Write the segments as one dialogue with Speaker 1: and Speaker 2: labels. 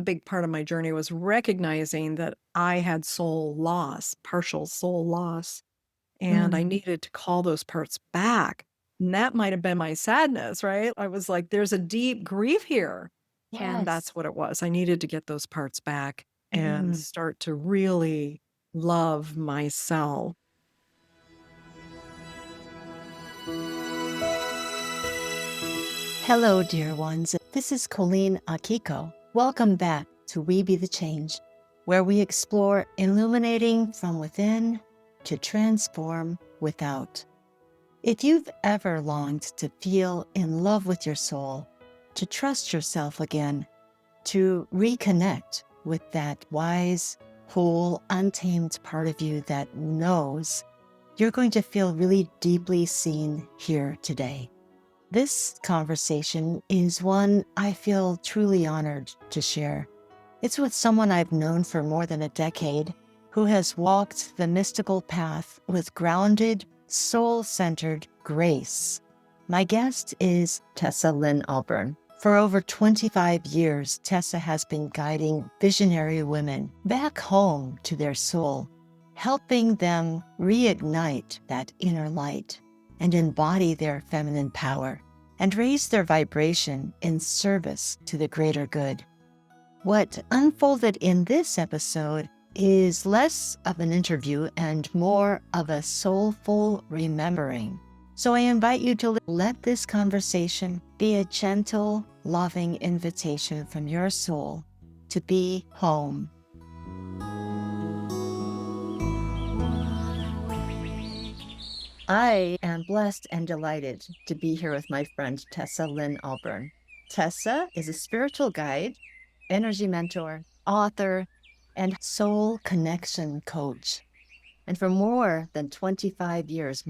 Speaker 1: A big part of my journey was recognizing that I had soul loss, partial soul loss, and I
Speaker 2: Mm,
Speaker 1: needed to call those parts back. And that might have been my sadness, right? I was like, there's a deep grief here. And
Speaker 2: yes.
Speaker 1: that's what it was. I needed to get those parts back and
Speaker 2: Mm.
Speaker 1: start to really love myself.
Speaker 2: Hello, dear ones. This is Colleen Akiko. Welcome back to We Be the Change, where we explore illuminating from within to transform without. If you've ever longed to feel in love with your soul, to trust yourself again, to reconnect with that wise, whole, untamed part of you that knows, you're going to feel really deeply seen here today. This conversation is one I feel truly honored to share. It's with someone I've known for more than a decade who has walked the mystical path with grounded, soul-centered grace. My guest is Tessa Lynne Alburn. For over 25 years, Tessa has been guiding visionary women back home to their soul, helping them reignite that inner light and embody their feminine power and raise their vibration in service to the greater good. What unfolded in this episode is less of an interview and more of a soulful remembering. So I invite you to let this conversation be a gentle, loving invitation from your soul to be home. I am blessed and delighted to be here with my friend Tessa Lynne Alburn. Tessa is a spiritual guide, energy mentor, author, and soul connection coach. And for more than 25 years,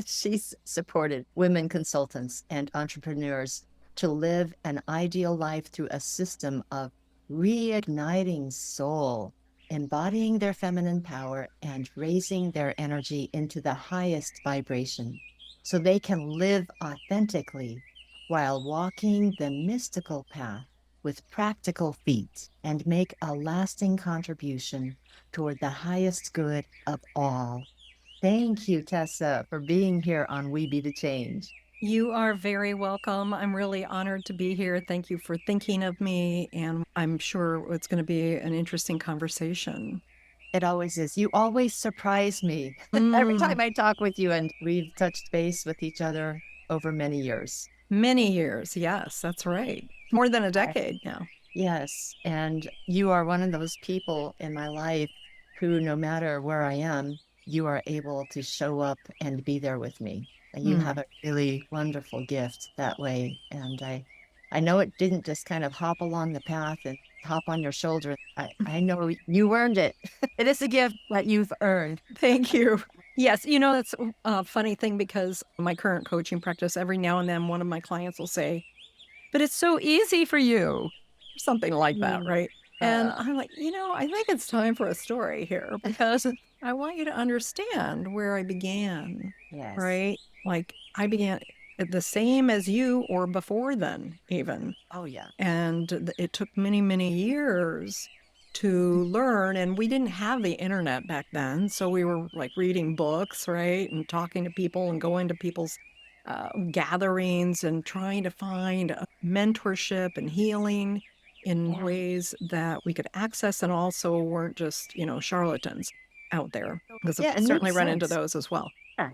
Speaker 2: she's supported women consultants and entrepreneurs to live an ideal life through a system of reigniting soul, embodying their feminine power, and raising their energy into the highest vibration so they can live authentically while walking the mystical path with practical feet and make a lasting contribution toward the highest good of all. Thank you, Tessa, for being here on We Be the Change.
Speaker 1: You are very welcome. I'm really honored to be here. Thank you for thinking of me. And I'm sure it's going to be an interesting conversation.
Speaker 2: It always is. You always surprise me every
Speaker 1: Mm,
Speaker 2: time I talk with you, and we've touched base with each other over many years.
Speaker 1: many years. Yes, that's right. More than a
Speaker 2: I-
Speaker 1: decade now.
Speaker 2: Yes. And you are one of those people in my life who, no matter where I am, you are able to show up and be there with me. And you have
Speaker 1: Mm.
Speaker 2: a really wonderful gift that way. And I know it didn't just kind of hop along the path and hop on your shoulder. I know you earned it. It is a gift that you've earned.
Speaker 1: Thank you. Yes, that's a funny thing because my current coaching practice, every now and then one of my clients will say, but it's so easy for you, or something like that,
Speaker 2: Mm.
Speaker 1: right? And
Speaker 2: Uh,
Speaker 1: I'm like, I think it's time for a story here because I want you to understand where I began,
Speaker 2: yes.
Speaker 1: right? Like I began at the same as you or before then, even.
Speaker 2: Oh, yeah.
Speaker 1: And it took many, many years to learn. And we didn't have the internet back then. So we were like reading books, right? And talking to people and going to people's gatherings and trying to find mentorship and healing in
Speaker 2: Yeah.
Speaker 1: ways that we could access and also weren't just, charlatans out there. Because I've
Speaker 2: Yeah, it
Speaker 1: certainly
Speaker 2: makes
Speaker 1: run into
Speaker 2: sense.
Speaker 1: those as well.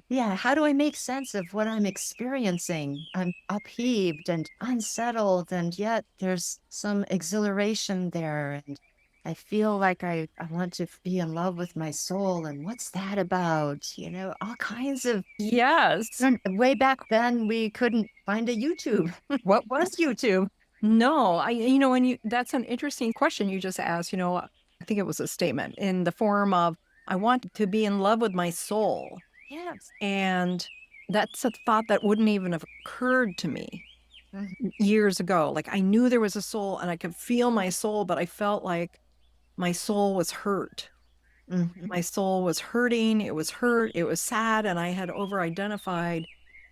Speaker 2: Yeah. How do I make sense of what I'm experiencing? I'm upheaved and unsettled, and yet there's some exhilaration there. And I feel like I want to be in love with my soul. And what's that about? All kinds of.
Speaker 1: Yes.
Speaker 2: Way back then, we couldn't find a YouTube. What was YouTube?
Speaker 1: No, and that's an interesting question you just asked. I think it was a statement in the form of, I want to be in love with my soul.
Speaker 2: Yes.
Speaker 1: And that's a thought that wouldn't even have occurred to me
Speaker 2: Mhm.
Speaker 1: years ago. Like I knew there was a soul and I could feel my soul, but I felt like my soul was hurt.
Speaker 2: Mhm.
Speaker 1: My soul was hurting. It was hurt. It was sad. And I had over identified,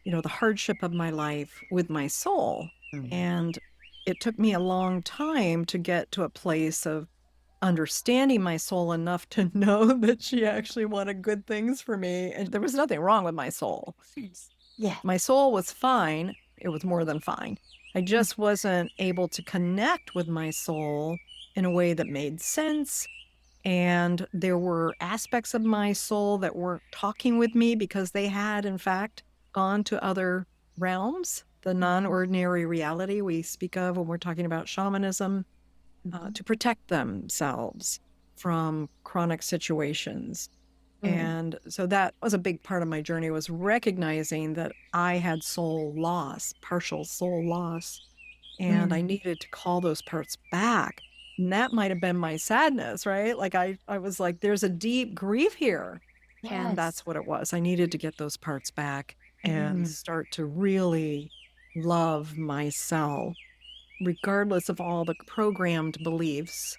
Speaker 1: the hardship of my life with my soul.
Speaker 2: Mhm.
Speaker 1: And it took me a long time to get to a place of understanding my soul enough to know that she actually wanted good things for me. And there was nothing wrong with my soul.
Speaker 2: Yeah.
Speaker 1: My soul was fine. It was more than fine. I
Speaker 2: Mm.
Speaker 1: just wasn't able to connect with my soul in a way that made sense. And there were aspects of my soul that weren't talking with me because they had, in fact, gone to other realms, the non
Speaker 2: Mhm.
Speaker 1: ordinary reality we speak of when we're talking about shamanism,
Speaker 2: Mhm.
Speaker 1: to protect themselves from chronic situations.
Speaker 2: Mm.
Speaker 1: And so that was a big part of my journey, was recognizing that I had soul loss, partial soul loss, and I
Speaker 2: Mm.
Speaker 1: needed to call those parts back. And that might have been my sadness, right? Like I was like, there's a deep grief here. And
Speaker 2: Yes.
Speaker 1: that's what it was. I needed to get those parts back and
Speaker 2: Mm.
Speaker 1: start to really love myself, regardless of all the programmed beliefs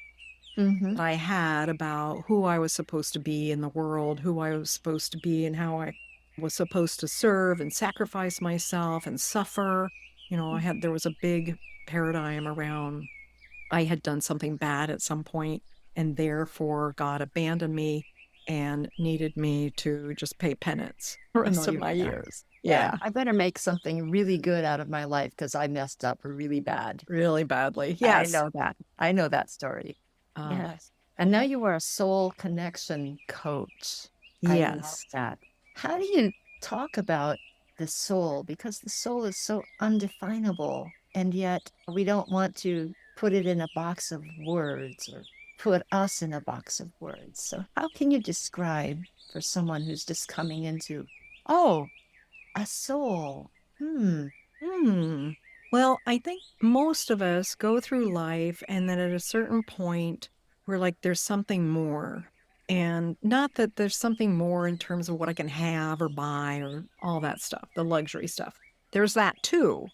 Speaker 2: Mhm.
Speaker 1: I had about who I was supposed to be in the world, who I was supposed to be, and how I was supposed to serve and sacrifice myself and suffer. There was a big paradigm around I had done something bad at some point, and therefore God abandoned me and needed me to just pay penance the rest of my
Speaker 2: Yeah.
Speaker 1: years.
Speaker 2: Yeah.
Speaker 1: Yeah,
Speaker 2: I better make something really good out of my life because I messed up really bad.
Speaker 1: really badly.
Speaker 2: I
Speaker 1: Yes.
Speaker 2: know that. I know that story.
Speaker 1: Uh,
Speaker 2: Yes. And now you are a soul connection coach. I love
Speaker 1: yes.
Speaker 2: that. How do you talk about the soul? Because the soul is so undefinable, and yet we don't want to put it in a box of words or put us in a box of words. So, how can you describe for someone who's just coming into, oh, a soul? Hmm.
Speaker 1: Hmm. Well, I think most of us go through life and then at a certain point, we're like, there's something more. And not that there's something more in terms of what I can have or buy or all that stuff, the luxury stuff. There's that too.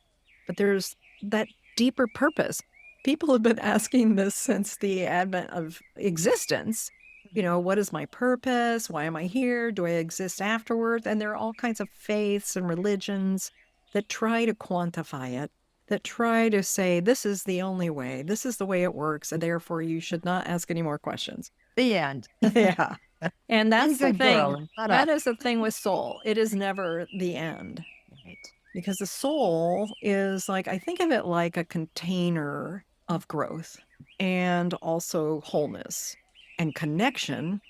Speaker 1: But there's that deeper purpose. People have been asking this since the advent of existence. What is my purpose? Why am I here? Do I exist afterwards? And there are all kinds of faiths and religions that try to quantify it, that try to say, this is the only way, this is the way it works, and therefore you should not ask any more questions.
Speaker 2: The end.
Speaker 1: Yeah. And
Speaker 2: Be a
Speaker 1: that's the
Speaker 2: good girl
Speaker 1: thing.
Speaker 2: and shut
Speaker 1: That
Speaker 2: up.
Speaker 1: is the thing with soul. It is never the end
Speaker 2: Right.
Speaker 1: because the soul is like, I think of it like a container of growth and also wholeness and connection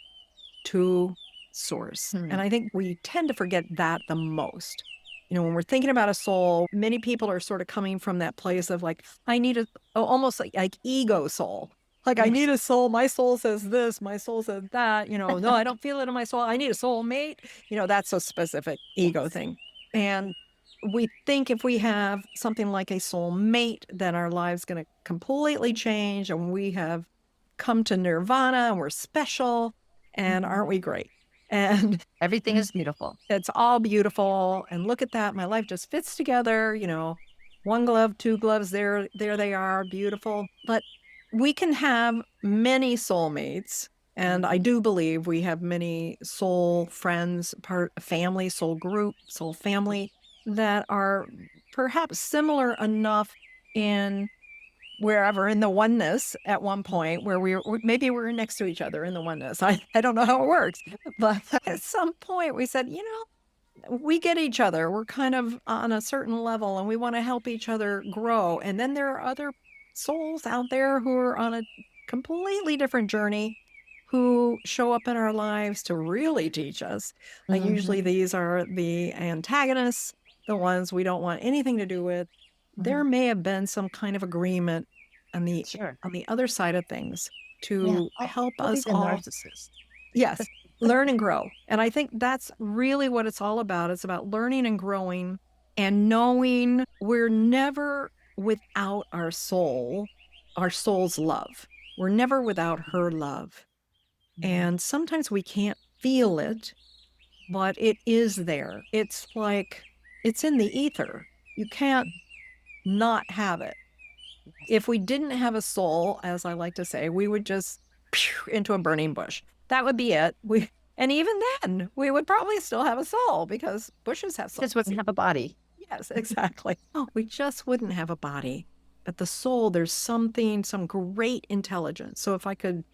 Speaker 1: to source.
Speaker 2: Hmm.
Speaker 1: And I think we tend to forget that the most. When we're thinking about a soul, many people are sort of coming from that place of like, I need almost like ego soul. Like, I need
Speaker 2: Yes.
Speaker 1: a soul. My soul says this, my soul says that. No, I don't feel it in my soul. I need a soul mate. That's a specific ego
Speaker 2: Yes.
Speaker 1: thing. And we think if we have something like a soul mate, then our lives going to completely change and we have come to nirvana and we're special and
Speaker 2: Mhm.
Speaker 1: aren't we great? And
Speaker 2: Everything is beautiful.
Speaker 1: it's all beautiful. And look at that. My life just fits together, one glove, two gloves, there they are, beautiful. But we can have many soulmates. And I
Speaker 2: Mhm.
Speaker 1: do believe we have many soul friends, part family, soul group, soul family that are perhaps similar enough in wherever in the oneness at one point where maybe we were next to each other in the oneness. I don't know how it works, but at some point we said, we get each other. We're kind of on a certain level and we want to help each other grow. And then there are other souls out there who are on a completely different journey who show up in our lives to really teach us. Like usually
Speaker 2: Mhm.
Speaker 1: these are the antagonists, the ones we don't want anything to do with. There
Speaker 2: Mhm.
Speaker 1: may have been some kind of agreement on the
Speaker 2: Sure.
Speaker 1: on the other side of things
Speaker 2: Yeah.
Speaker 1: to help
Speaker 2: I'll be
Speaker 1: us
Speaker 2: the
Speaker 1: all.
Speaker 2: narcissist.
Speaker 1: Yes, learn and grow. And I think that's really what it's all about. It's about learning and growing and knowing we're never without our soul's love. We're never without her love.
Speaker 2: Mhm.
Speaker 1: And sometimes we can't feel it, but it is there. It's like it's in the ether. You can't not have it.
Speaker 2: Yes.
Speaker 1: If we didn't have a soul, as I like to say, we would just into a burning bush. That would be it. And even then, we would probably still have a soul because bushes have
Speaker 2: Just
Speaker 1: souls.
Speaker 2: wouldn't have a body.
Speaker 1: Yes, exactly. Oh, we just wouldn't have a body. at the soul, there's something, some great intelligence. So if I could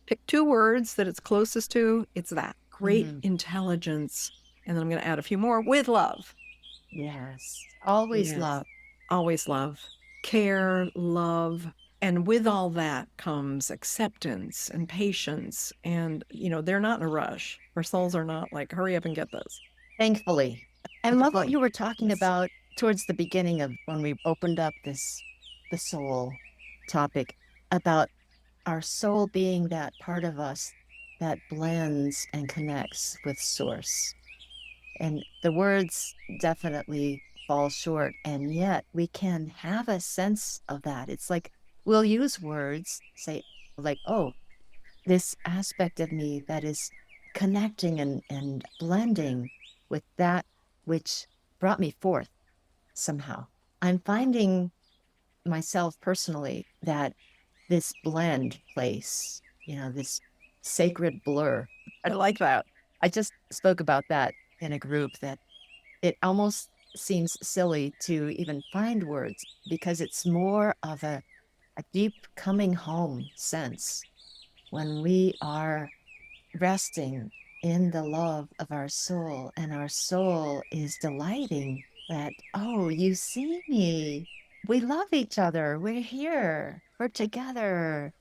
Speaker 1: pick two words that it's closest to, it's that great
Speaker 2: Mhm.
Speaker 1: intelligence. And then I'm going to add a few more with love.
Speaker 2: Yes. Always
Speaker 1: Yes.
Speaker 2: love.
Speaker 1: Always love, care, love. And with all that comes acceptance and patience. And, they're not in a rush. Our souls are not like, hurry up and get this.
Speaker 2: Thankfully. I love what you were talking
Speaker 1: Yes.
Speaker 2: about towards the beginning of when we opened up the soul topic about our soul being that part of us that blends and connects with source. And the words definitely fall short. And yet we can have a sense of that. It's like we'll use words, say, like, oh, this aspect of me that is connecting and blending with that which brought me forth somehow. I'm finding myself personally that this blend place, this sacred blur. I like that. I just spoke about that in a group that it almost seems silly to even find words because it's more of a deep coming home sense when we are resting in the love of our soul and our soul is delighting that, oh, you see me. We love each other. We're here. We're together.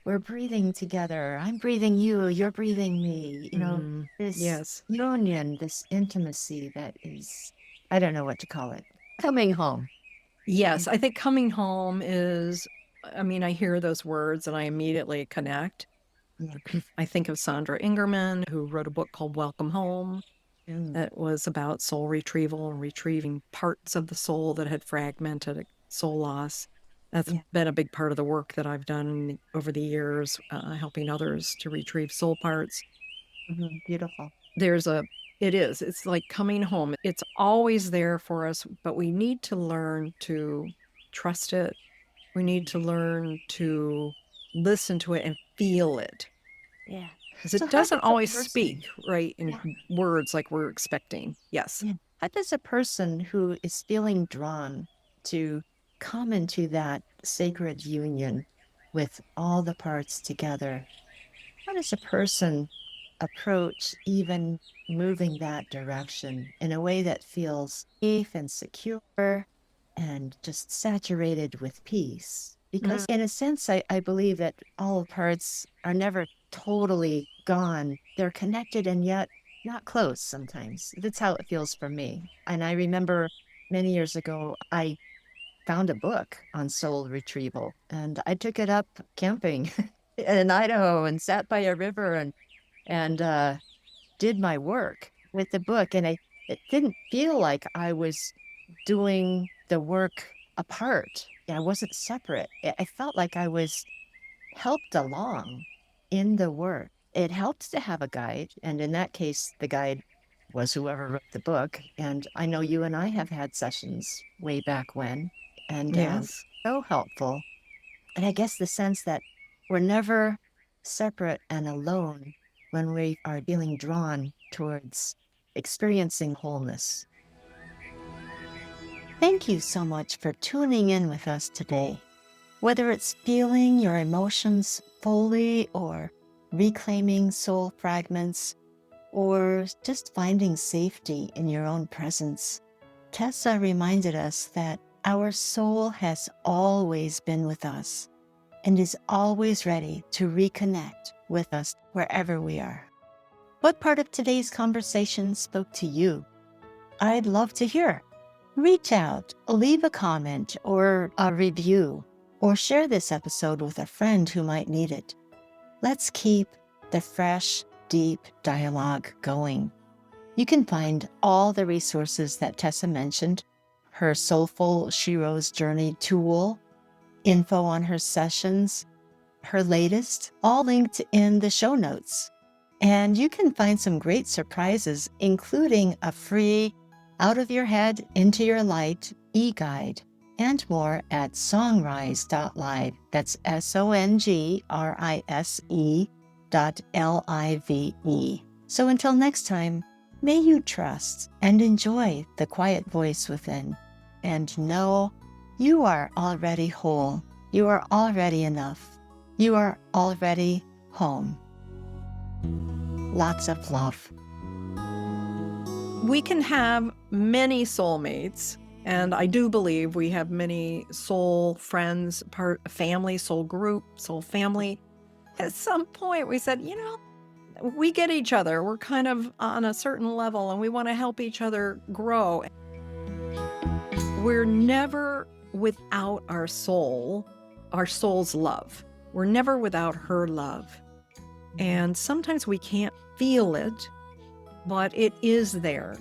Speaker 2: We're breathing together. I'm breathing you. You're breathing me. This
Speaker 1: Yes.
Speaker 2: union, this intimacy that is, I don't know what to call it, coming home.
Speaker 1: Yes. I think coming home is, I hear those words and I immediately connect.
Speaker 2: Yeah.
Speaker 1: I think of Sandra Ingerman, who wrote a book called Welcome Home.
Speaker 2: Mm,
Speaker 1: That was about soul retrieval and retrieving parts of the soul that had fragmented soul loss. That's
Speaker 2: yeah.
Speaker 1: been a big part of the work that I've done over the years, helping others to retrieve soul parts.
Speaker 2: Beautiful.
Speaker 1: There's a, it is, it's like coming home. It's always there for us, but we need to learn to trust it. We need to learn to listen to it and feel it
Speaker 2: Yeah.
Speaker 1: because
Speaker 2: So
Speaker 1: it
Speaker 2: how
Speaker 1: doesn't
Speaker 2: does a
Speaker 1: always speak,
Speaker 2: person,
Speaker 1: right, in
Speaker 2: yeah.
Speaker 1: words like we're expecting. Yes.
Speaker 2: Yeah. How does a person who is feeling drawn to come into that sacred union with all the parts together, how does a person approach even moving that direction in a way that feels safe and secure and just saturated with peace?
Speaker 1: Mm,
Speaker 2: Because, in a sense, I believe that all parts are never totally gone. They're connected and yet not close sometimes. That's how it feels for me. And I remember many years ago, I found a book on soul retrieval and I took it up camping in Idaho and sat by a river and did my work with the book. And it didn't feel like I was doing the work apart. I wasn't separate. I felt like I was helped along in the work. It helps to have a guide. And in that case, the guide was whoever wrote the book. And I know you and I have had sessions way back when, and
Speaker 1: yes.
Speaker 2: so helpful. And I guess the sense that we're never separate and alone when we are feeling drawn towards experiencing wholeness. Thank you so much for tuning in with us today. Whether it's feeling your emotions fully or reclaiming soul fragments or just finding safety in your own presence, Tessa reminded us that our soul has always been with us and is always ready to reconnect with us wherever we are. What part of today's conversation spoke to you? I'd love to hear. Reach out, leave a comment or a review, or share this episode with a friend who might need it. Let's keep the fresh, deep dialogue going. You can find all the resources that Tessa mentioned, her Soulful Shiro's Journey tool, info on her sessions, her latest, all linked in the show notes. And you can find some great surprises, including a free Out of Your Head, Into Your Light e-guide and more at songrise.live. That's SONGRISE.LIVE. So until next time, may you trust and enjoy the quiet voice within and know You are already whole. You are already enough. You are already home. Lots of love.
Speaker 1: We can have many soulmates, and I do believe we have many soul friends, family, soul group, soul family. At some point, we said, we get each other. We're kind of on a certain level, and we want to help each other grow. We're never without our soul's love. We're never without her love. And sometimes we can't feel it, but it is there.